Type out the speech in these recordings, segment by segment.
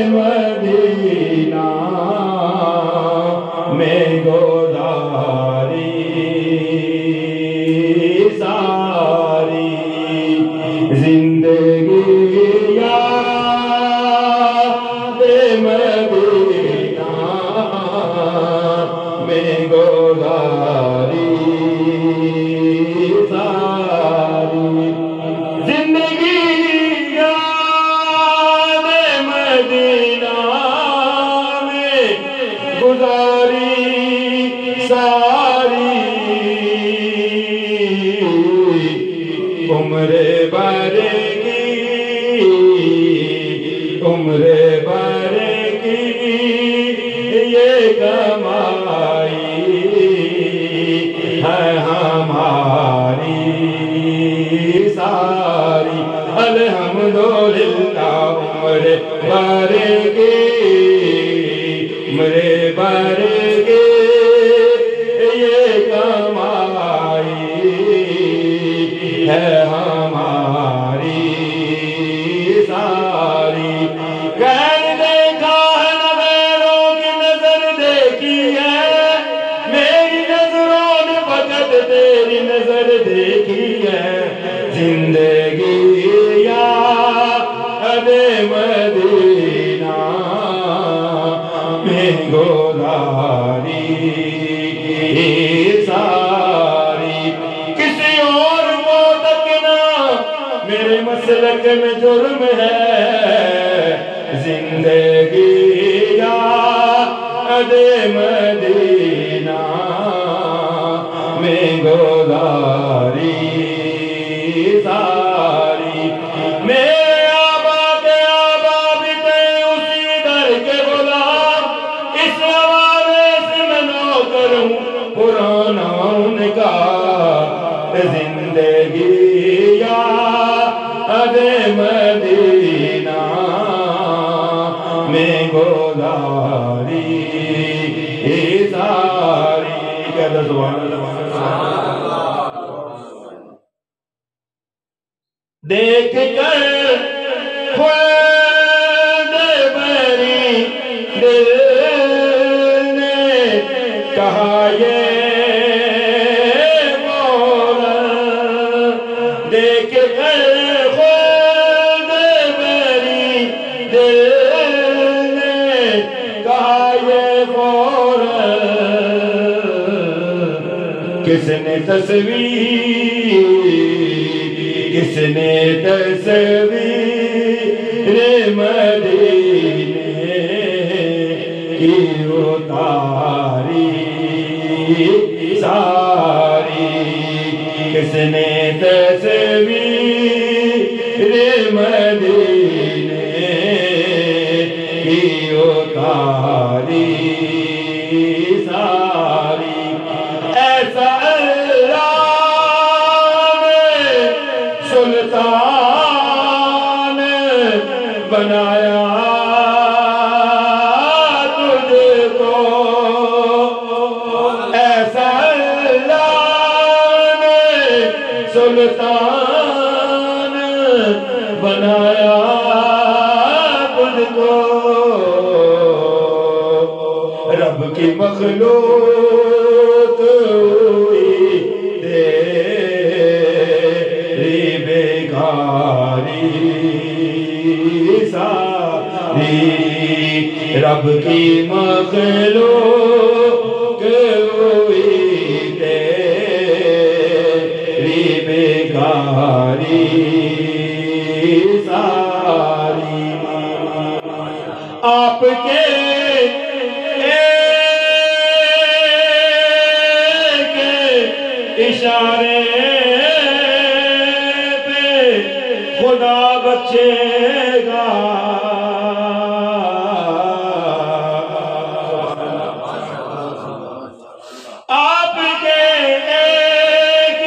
مدینہ میں گزاری ساری زندگی یاد مدینہ میں گزاری ساری زندگی گزاری ساری عمر بھر کی یہ کمائی ہے ہماری ساری الحمدللہ عمر بھر کی یہ کمائی ہے ہماری ساری غیر دیکھا ہے نہ غیروں کی نظر دیکھی ہے میری نظروں نے فقط تیری نظر دیکھی ہے زندگی یاد مدینہ میں گزاری ساری کسی اور کو تکنا میرے مسلک میں جرم ہے زندگی یاد مدینہ میں گزاری ساری میرے آبا کے آبا بھی تھے اسی در کے غلام اس حوالے سے میں نوکر ہوں پرانا ان کا زندگی یاد مدینہ میں گزاری ساری کہتا سبحان اللہ دیکھ کر خود بری دل نے کہا یہ فوراً دیکھ کر خود بری دل نے کہا یہ فوراً کس نے تصویر مدینے کی اتاری ساری کس نے تصویر مدینے کی اتاری ساری ایسا سلطان بنایا تجھ کو ایسا اللہ نے سلطان بنایا تجھ کو رب کی مخلوق ہوئی ساری رب کی مخلوق ہوئی تیری بیکاری ساری آپ کے ایک اشارے خدا بچے گا آپ کے ایک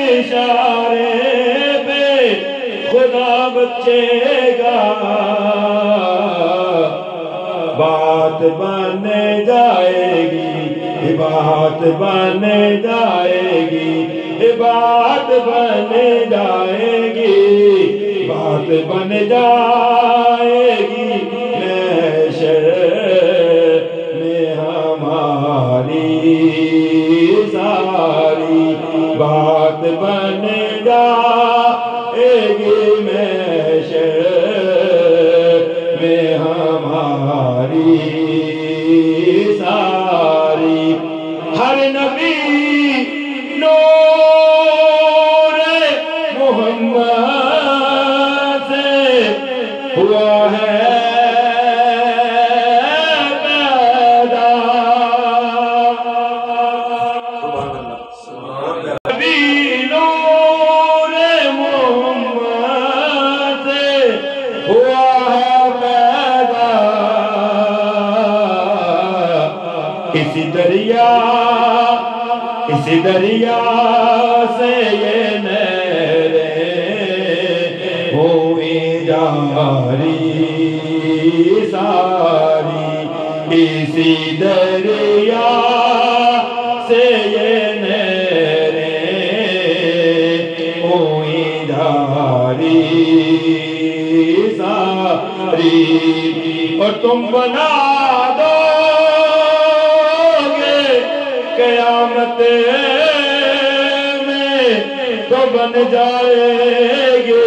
اشارے پہ خدا بچے گا بات بن جائے گی بات بن جائے گی بات بن جائے گی بات بن جائے گی محشر میں ہماری ساری بات بن جائے گی محشر میں ہماری ساری ہر نبی نور محمد سے ہوا ہے پیدا نبی نور محمد سے ہوا ہے پیدا اسی دریا سے یہ نہریں ہوئی جاری ساری اسی دریا سے یہ نہریں ہوئی جاری ساری اور تم بنا دو قیامت میں تو بن جائے گے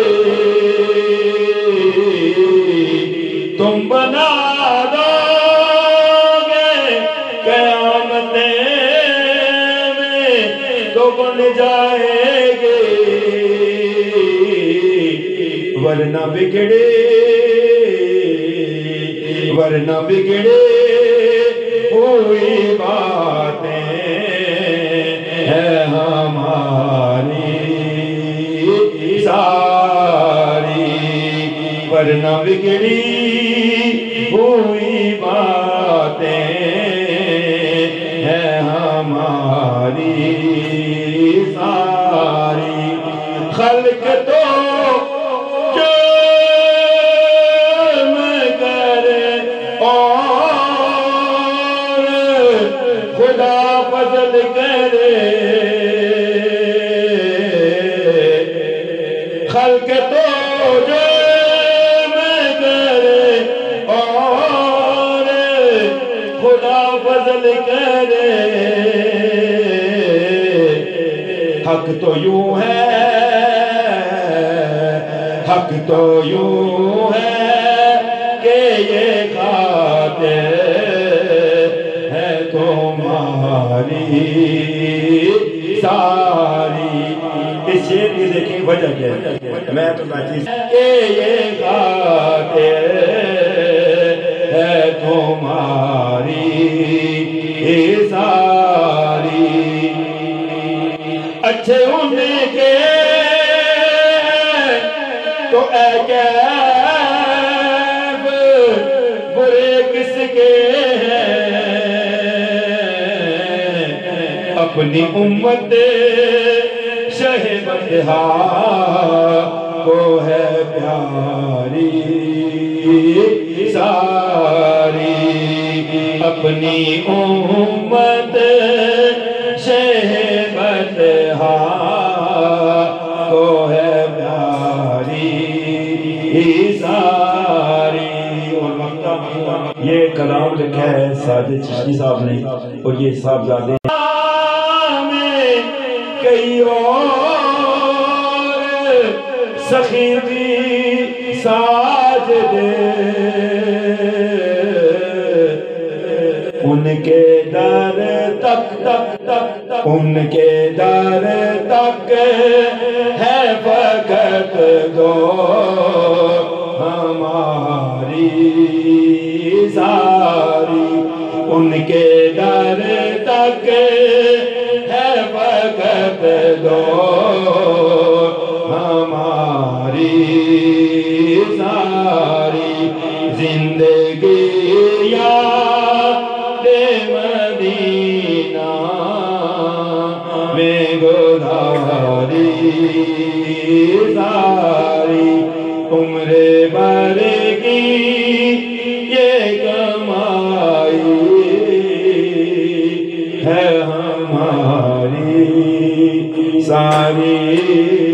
تم بنا دو گے قیامت میں تو بن جائے گے ورنہ بگڑے ہوئی باتیں ہے ہماری ساری ورنہ بگڑی ہوئی باتیں ہے ہماری ساری خلق تو خدا فضل کرے خلق تو جرم کرے اور خدا فضل کرے حق تو یوں ہے کہ یہ قادر ہے تمہاری ساری اس شعر کی دیکھیں وجہ کیا ہے میں تو چیز کہ یہ قادر ہے تمہاری ساری اچھے ان کے تو اے کیف برے کس کے اپنی امت شہ بندہا کو ہے پیاری ساری اپنی امت شہ بندہا کو ہے پیاری ساری اور یہ کلام لکھا ہے ساجد چشتی صاحب نے اور یہ صاحبزادے کئی اور سخی بھی ساجد ان کے در تک ان کے در تک ہے فقط دو ہماری ساری ان کے در تک ہے فقط دو ہماری ساری زندگی یاد مدینہ میں گزاری ساری عمر بھر کی یہ کمائی ہے ہماری ساری